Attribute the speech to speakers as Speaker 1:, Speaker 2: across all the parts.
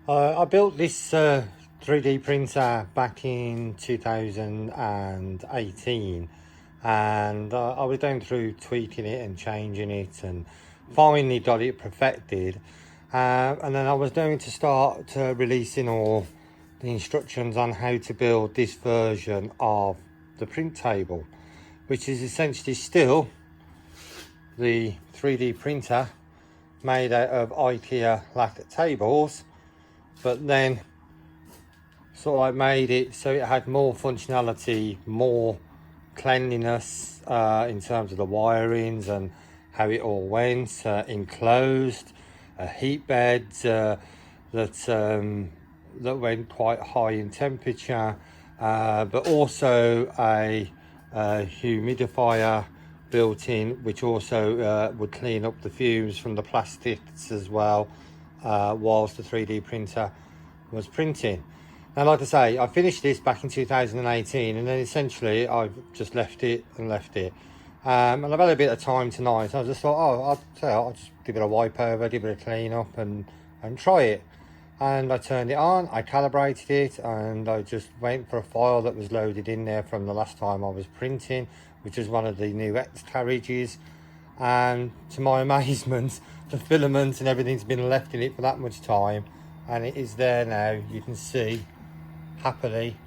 Speaker 1: I built this 3D printer back in 2018, and I was going through tweaking it and changing it and finally got it perfected. And then I was going to start releasing all the instructions on how to build this version of the print table, which is essentially still the 3D printer made out of Ikea Lack Tables, but then sort of like made it so it had more functionality, more cleanliness in terms of the wirings and how it all went, enclosed, a heat bed that went quite high in temperature, but also a humidifier built in, which also would clean up the fumes from the plastics as well, whilst the 3D printer was printing. Now, like I say, I finished this back in 2018, and then essentially I've just left it. And I've had a bit of time tonight, so I just thought, I'll just give it a wipe over, give it a clean up and try it. And I turned it on, I calibrated it, and I just went for a file that was loaded in there from the last time I was printing, which is one of the new X carriages. And to my amazement, the filaments and everything's been left in it for that much time, and it is there now. You can see happily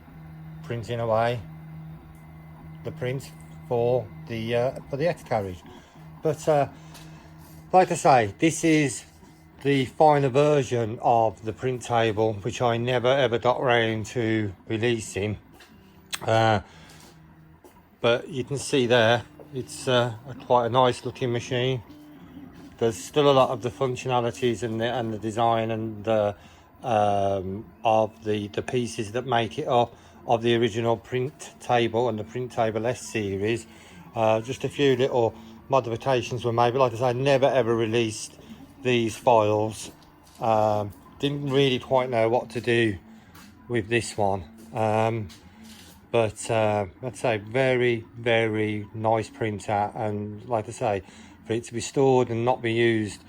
Speaker 1: printing away the print for the X carriage. But like I say, this is the final version of the print table, which I never ever got around to releasing. But you can see there, it's quite a nice looking machine. There's still a lot of the functionalities and the design and the of the pieces that make it up of the original print table and the Printtable SE series. Just a few little modifications were made, but like I say, I never ever released these files. Didn't really quite know what to do with this one, but let's say very nice printer, and like I say, for it to be stored and not be used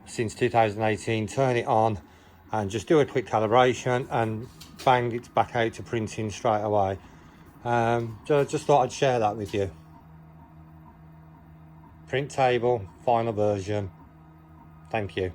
Speaker 1: since 2018, turn it on and just do a quick calibration and bang, it's back out to printing straight away. So I just thought I'd share that with you. Print table, final version. Thank you.